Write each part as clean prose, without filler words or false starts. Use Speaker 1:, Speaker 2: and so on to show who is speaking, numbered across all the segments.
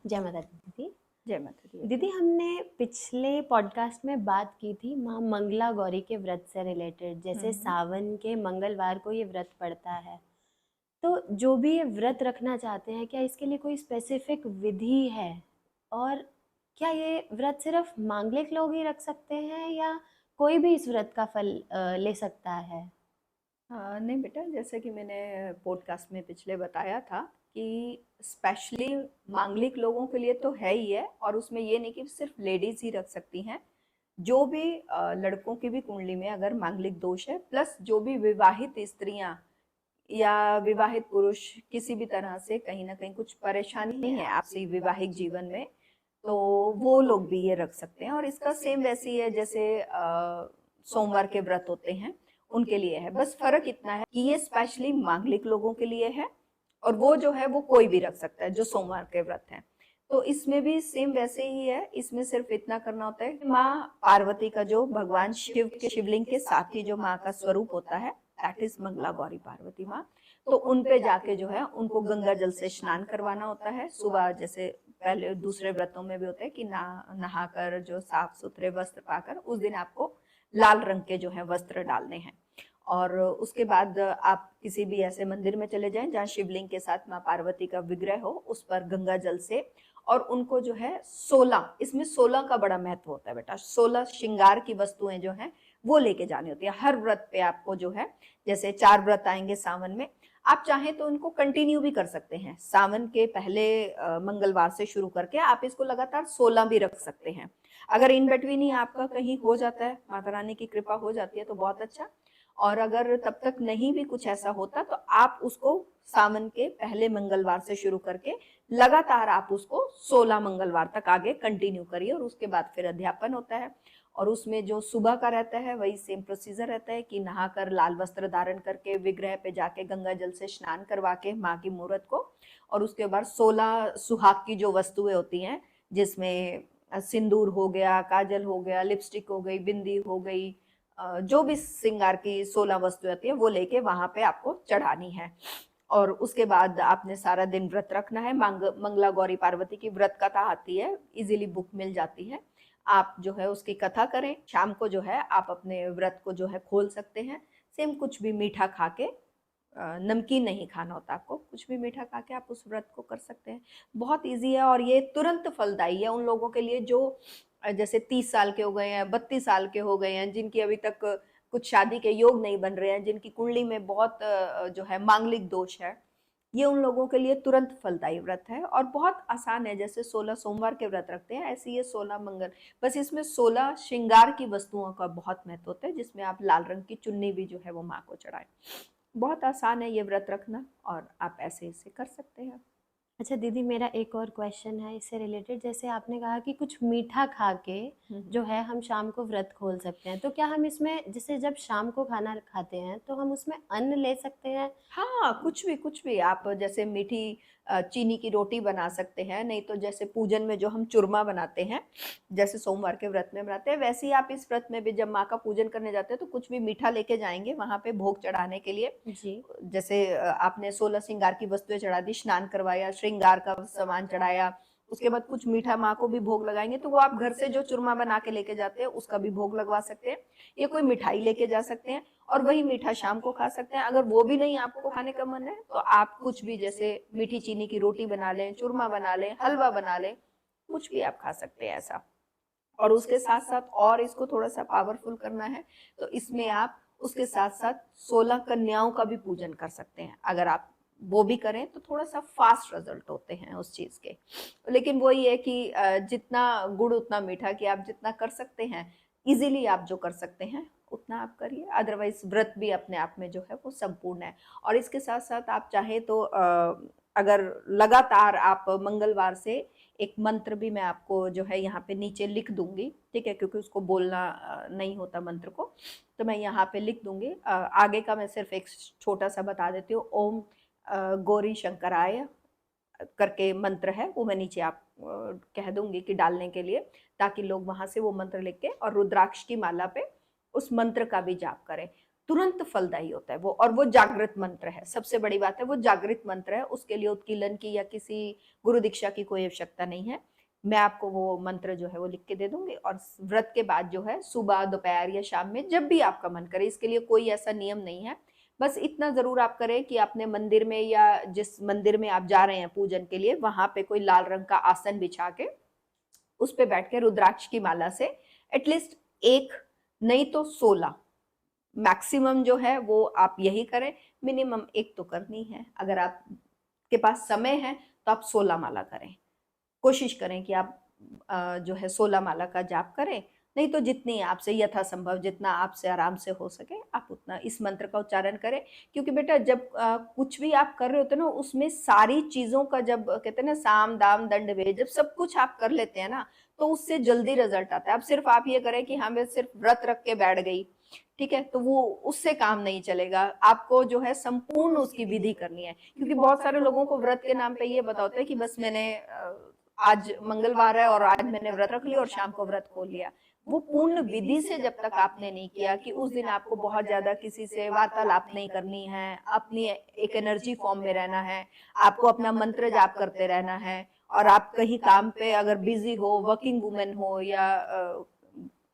Speaker 1: जय माता दी दीदी।
Speaker 2: जय माता दी।
Speaker 1: दीदी हमने पिछले पॉडकास्ट में बात की थी माँ मंगला गौरी के व्रत से रिलेटेड, जैसे
Speaker 2: हम्म।
Speaker 1: सावन के मंगलवार को ये व्रत पड़ता है। तो जो भी ये व्रत रखना चाहते हैं, क्या इसके लिए कोई स्पेसिफिक विधि है? और क्या ये व्रत सिर्फ मांगलिक लोग ही रख सकते हैं या कोई भी इस व्रत का फल ले सकता है?
Speaker 2: नहीं बेटा, जैसे कि मैंने पॉडकास्ट में पिछले बताया था कि स्पेशली मांगलिक लोगों के लिए तो है ही है, और उसमें ये नहीं कि सिर्फ लेडीज ही रख सकती हैं। जो भी लड़कों की भी कुंडली में अगर मांगलिक दोष है, प्लस जो भी विवाहित स्त्रियां या विवाहित पुरुष किसी भी तरह से कहीं ना कहीं कुछ परेशानी है आपसी वैवाहिक जीवन में, तो वो लोग भी ये रख सकते हैं। और इसका सेम वैसे ही है जैसे सोमवार के व्रत होते हैं, उनके लिए है। बस फर्क इतना है कि ये स्पेशली मांगलिक लोगों के लिए है, और वो जो है वो कोई भी रख सकता है जो सोमवार के व्रत है। तो इसमें भी सेम वैसे ही है। इसमें सिर्फ इतना करना होता है कि माँ पार्वती का जो भगवान शिव के शिवलिंग के साथ ही जो माँ का स्वरूप होता है, दैट इज मंगला गौरी पार्वती माँ। तो उन पे जाके जो है उनको गंगा जल से स्नान करवाना होता है सुबह। जैसे पहले दूसरे व्रतों में भी होता है कि नहाकर जो साफ सुथरे वस्त्र पाकर उस दिन आपको लाल रंग के जो है वस्त्र डालने हैं। और उसके बाद आप किसी भी ऐसे मंदिर में चले जाएं जहाँ शिवलिंग के साथ माँ पार्वती का विग्रह हो, उस पर गंगा जल से, और उनको जो है 16, इसमें 16 का बड़ा महत्व होता है बेटा। 16 श्रृंगार की वस्तुएं जो हैं वो लेके जानी होती है हर व्रत पे आपको जो है। जैसे 4 व्रत आएंगे सावन में, आप चाहें तो उनको कंटिन्यू भी कर सकते हैं। सावन के पहले मंगलवार से शुरू करके आप इसको लगातार 16 भी रख सकते हैं। अगर इन बिटवीन ही आपका कहीं हो जाता है, माता रानी की कृपा हो जाती है तो बहुत अच्छा। और अगर तब तक नहीं भी कुछ ऐसा होता तो आप उसको सावन के पहले मंगलवार से शुरू करके लगातार आप उसको 16 मंगलवार तक आगे कंटिन्यू करिए। और उसके बाद फिर अध्यापन होता है, और उसमें जो सुबह का रहता है वही सेम प्रोसीजर रहता है कि नहाकर लाल वस्त्र धारण करके विग्रह पे जाके गंगा जल से स्नान करवा के माँ की मूर्त को, और उसके बाद 16 सुहाग की जो वस्तुएं होती हैं, जिसमें सिंदूर हो गया, काजल हो गया, लिपस्टिक हो गई, बिंदी हो गई, जो भी श्रृंगार की 16 वस्तु होती है वो लेके वहां पे आपको चढ़ानी है। और उसके बाद आपने सारा दिन व्रत रखना है। मंगला गौरी पार्वती की व्रत कथा आती है, इजीली बुक मिल जाती है। आप जो है उसकी कथा करें, शाम को जो है आप अपने व्रत को जो है खोल सकते हैं। सेम कुछ भी मीठा खा के, नमकीन नहीं खाना होता आपको, कुछ भी मीठा खा के आप उस व्रत को कर सकते हैं। बहुत इजी है, और ये तुरंत फलदायी है उन लोगों के लिए जो जैसे 30 साल के हो गए हैं, 32 साल के हो गए हैं, जिनकी अभी तक कुछ शादी के योग नहीं बन रहे हैं, जिनकी कुंडली में बहुत जो है मांगलिक दोष है। ये उन लोगों के लिए तुरंत फलदायी व्रत है, और बहुत आसान है। जैसे 16 सोमवार के व्रत रखते हैं, ऐसे ये 16 मंगल। बस इसमें 16 श्रृंगार की वस्तुओं का बहुत महत्व होता है, जिसमें आप लाल रंग की चुन्नी भी जो है वो माँ को चढ़ाएं। बहुत आसान है ये व्रत रखना, और आप ऐसे इसे कर सकते हैं।
Speaker 1: अच्छा दीदी, मेरा एक और क्वेश्चन है इससे रिलेटेड। जैसे आपने कहा कि कुछ मीठा खा के जो है हम शाम को व्रत खोल सकते हैं, तो क्या हम इसमें जैसे जब शाम को खाना खाते हैं तो हम उसमें अन्न ले सकते हैं?
Speaker 2: हाँ, कुछ भी आप जैसे मीठी चीनी की रोटी बना सकते हैं, नहीं तो जैसे पूजन में जो हम चूरमा बनाते हैं, जैसे सोमवार के व्रत में बनाते हैं, वैसे ही आप इस व्रत में भी जब माँ का पूजन करने जाते हैं तो कुछ भी मीठा लेके जाएंगे वहां पे भोग चढ़ाने के लिए।
Speaker 1: जी।
Speaker 2: जैसे आपने 16 श्रृंगार की वस्तुएं चढ़ा दी, स्नान करवाया, श्रृंगार का सामान चढ़ाया, उसके बाद कुछ मीठा माँ को भी भोग लगाएंगे, तो वो आप घर से जो चूरमा बना के लेके जाते हैं उसका भी भोग लगवा सकते हैं, या कोई मिठाई लेके जा सकते हैं, और वही मीठा शाम को खा सकते हैं। अगर वो भी नहीं आपको खाने का मन है तो आप कुछ भी जैसे मीठी चीनी की रोटी बना लें, चूरमा बना लें, हलवा बना लें, कुछ भी आप खा सकते हैं ऐसा। और उसके साथ साथ और इसको थोड़ा सा पावरफुल करना है तो इसमें आप उसके साथ साथ 16 कन्याओं का भी पूजन कर सकते हैं। अगर आप वो भी करें तो थोड़ा सा फास्ट रिजल्ट होते हैं उस चीज के। लेकिन वो ये है कि जितना गुड़ उतना मीठा, कि आप जितना कर सकते हैं इजीली, आप जो कर सकते हैं उतना आप करिए। अदरवाइज व्रत भी अपने आप में जो है वो संपूर्ण है। और इसके साथ साथ आप चाहे तो अगर लगातार आप मंगलवार से एक मंत्र भी मैं आपको जो है यहाँ पे नीचे लिख दूंगी, ठीक है, क्योंकि उसको बोलना नहीं होता मंत्र को, तो मैं यहाँ पे लिख दूंगी। आगे का मैं सिर्फ एक छोटा सा बता देती हूँ। ओम गौरी शंकराय करके मंत्र है, वो मैं नीचे आप कह दूंगी कि डालने के लिए, ताकि लोग वहां से वो मंत्र लिख के और रुद्राक्ष की माला पे उस मंत्र का भी जाप करें। तुरंत फलदायी होता है वो, और वो जागृत मंत्र है। सबसे बड़ी बात है वो जागृत मंत्र है, उसके लिए उत्कीलन की या किसी गुरु दीक्षा की कोई आवश्यकता नहीं है। मैं आपको वो मंत्र जो है वो लिख के दे दूंगी, और व्रत के बाद जो है सुबह दोपहर या शाम में जब भी आपका मन करे, इसके लिए कोई ऐसा नियम नहीं है। बस इतना जरूर आप करें कि अपने मंदिर में या जिस मंदिर में आप जा रहे हैं पूजन के लिए, वहां पे कोई लाल रंग का आसन बिछा के उस पे बैठ के रुद्राक्ष की माला से एटलीस्ट एक, नहीं तो 16, मैक्सिमम जो है वो आप यही करें, मिनिमम एक तो करनी है। अगर आप के पास समय है तो आप 16 माला करें, कोशिश करें कि आप जो है 16 माला का जाप करें। नहीं तो जितनी आपसे यथासंभव, जितना आपसे आराम से हो सके आप उतना इस मंत्र का उच्चारण करें। क्योंकि बेटा जब कुछ भी आप कर रहे होते हैं ना, उसमें सारी चीजों का, जब कहते हैं ना साम दाम दंड भेद, जब सब कुछ आप कर लेते हैं ना, तो उससे जल्दी रिजल्ट आता है। अब सिर्फ आप ये करें कि हाँ मैं सिर्फ व्रत रख के बैठ गई, ठीक है, तो वो उससे काम नहीं चलेगा। आपको जो है संपूर्ण उसकी विधि करनी है। क्योंकि बहुत सारे लोगों को व्रत के नाम पे ये बताते हैं कि बस मैंने आज मंगलवार है और आज मैंने व्रत रख लिया और शाम को व्रत खोल लिया। वो पूर्ण विधि से जब तक आपने नहीं किया कि उस दिन आपको बहुत ज्यादा किसी से वार्तालाप नहीं करनी है, अपनी एक एनर्जी फॉर्म में रहना है, आपको अपना मंत्र जाप करते रहना है, और आप कहीं काम पे अगर बिजी हो, वर्किंग वुमेन हो, या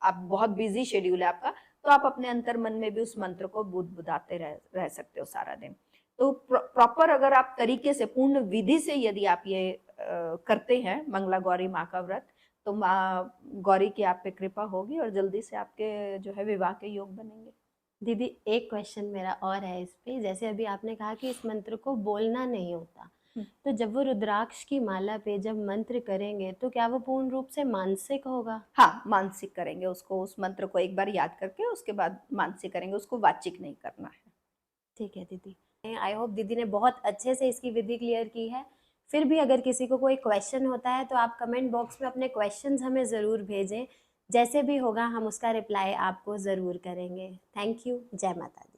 Speaker 2: आप बहुत बिजी शेड्यूल है आपका, तो आप अपने अंतर मन में भी उस मंत्र को बुदबुदाते रह सकते हो सारा दिन। तो प्रॉपर अगर आप तरीके से पूर्ण विधि से यदि आप ये करते हैं मंगला गौरी माँ का व्रत, तो माँ गौरी की आप पे कृपा होगी और जल्दी से आपके जो है विवाह के योग बनेंगे।
Speaker 1: दीदी एक क्वेश्चन मेरा और है इस पे, जैसे अभी आपने कहा कि इस मंत्र को बोलना नहीं होता, तो जब वो रुद्राक्ष की माला पे जब मंत्र करेंगे तो क्या वो पूर्ण रूप से मानसिक होगा?
Speaker 2: हाँ, मानसिक करेंगे उसको, उस मंत्र को एक बार याद करके उसके बाद मानसिक करेंगे, उसको वाचिक नहीं करना है।
Speaker 1: ठीक है दीदी, आई होप दीदी ने बहुत अच्छे से इसकी विधि क्लियर की है। फिर भी अगर किसी को कोई क्वेश्चन होता है तो आप कमेंट बॉक्स में अपने क्वेश्चंस हमें ज़रूर भेजें, जैसे भी होगा हम उसका रिप्लाई आपको ज़रूर करेंगे। Thank you. जय माता दी।